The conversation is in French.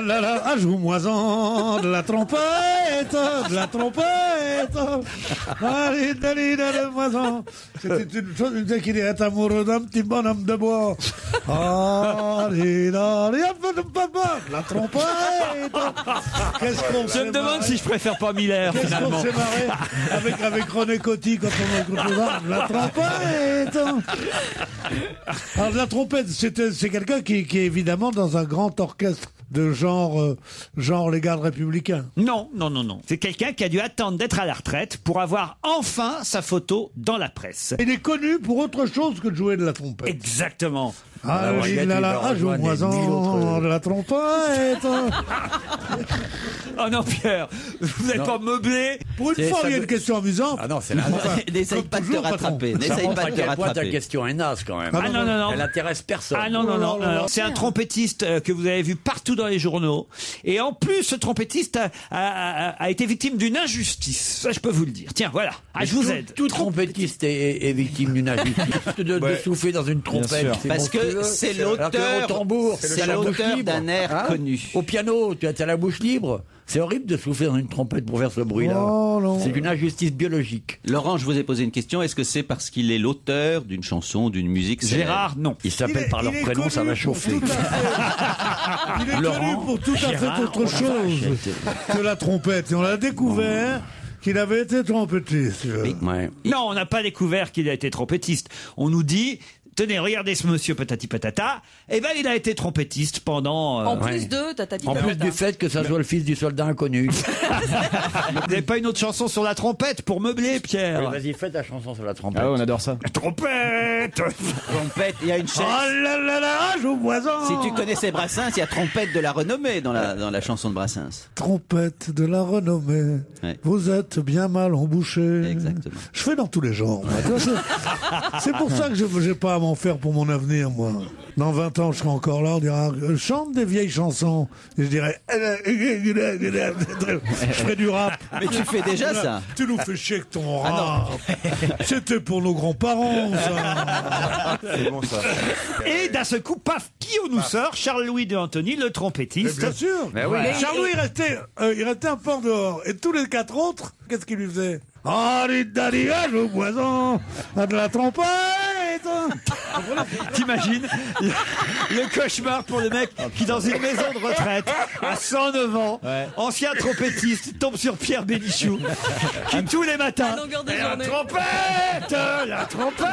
là là, ah, joue-moi-en de la trompette, de la trompette. Allez, donne-moi-en. C'était une chose, une qui est amoureux d'un petit bonhomme de bois. Allez, allez, de la trompette. Qu'est-ce qu'on Je me demande si je préfère pas Miller, Qu'est-ce qu'on finalement. s'est marré avec René Coty quand on a écouté ça. La trompette. Alors la trompette, c'est quelqu'un qui est évidemment dans un grand orchestre de genre les gardes républicains. Non, non, non, non. C'est quelqu'un qui a dû attendre d'être à la retraite pour avoir enfin sa photo dans la presse. Il est connu pour autre chose que de jouer de la trompette. Exactement. Ah, Juliette, là il là, va ah, rejoindre des mille joue-moi-en autres- de la trompette. Oh non, Pierre, vous n'êtes pas meublé. Pour une C'est- fois, ça il y a veut- une question amusante. Ah non, c'est la Enfin, N'essaye comme pas de te toujours, patron. rattraper. Ça N'essaye montre pas à de te quel point ta rattraper. question est naze quand même. Ah non, non, non. Elle intéresse personne. Ah non, non, non. Oh là là. C'est un trompettiste que vous avez vu partout dans les journaux. Et en plus, ce trompettiste a été victime d'une injustice. Ça, je peux vous le dire. Tiens, voilà. Ah, je vous aide. Tout trompettiste est victime d'une injustice. de souffler dans une trompette. sûr. c'est Parce que monstrueux. c'est Alors que l'auteur- au tambour, c'est t'as la bouche l'auteur libre. d'un air connu. Au piano, tu as la bouche libre. C'est horrible de souffler dans une trompette pour faire ce bruit-là. Oh, non. C'est une injustice biologique. Laurent, je vous ai posé une question. Est-ce que c'est parce qu'il est l'auteur d'une chanson, d'une musique célèbre? Gérard, non. Ils s'appellent par leur Il est prénom, ça connu va pour chauffer. tout à fait- Il est Laurent, connu pour tout à fait Gérard, autre oh la chose vache. que la trompette. Et on a découvert qu'il avait été trompettiste. Ouais. Non, on n'a pas découvert qu'il a été trompettiste. On nous dit, tenez, regardez ce monsieur patati patata. Eh ben, il a été trompettiste pendant... En plus Ouais. de tatati En plus patata. du fait que ça soit le fils du soldat inconnu. Vous n'avez pas une autre chanson sur la trompette pour meubler, Pierre? Vas-y, fais ta chanson sur la trompette. Ah ouais, on adore ça. Trompette. Trompette, il y a une chaise. Oh là là là, joue-moi-en. Si tu connaissais Brassens, il y a trompette de la renommée dans la chanson de Brassens. Trompette de la renommée, Ouais. vous êtes bien mal embouché. Exactement. Je fais dans tous les genres. moi. C'est pour ça que je n'ai pas à m'en faire pour mon avenir, moi. Dans 20 ans, je serai encore là, on dira, chante des vieilles chansons. Et je dirais, je ferai du rap. Mais tu fais déjà ça. Tu nous fais chier avec ton Ah rap. C'était pour nos grands-parents, ça. C'est bon ça. Et d'un seul coup, paf, qui on nous sort? Charles-Louis de Antony, le Mais trompettiste. bien sûr. Charlot, il restait un peu en dehors. Et tous les 4 autres, qu'est-ce qu'il lui faisait? Allez, au poison, de la trompette. T'imagines le cauchemar pour le mec qui, dans une maison de retraite, à 109 ans, ancien trompettiste, tombe sur Pierre Bénichou, qui tous les matins, À longueur de la journée. trompette, la trompette.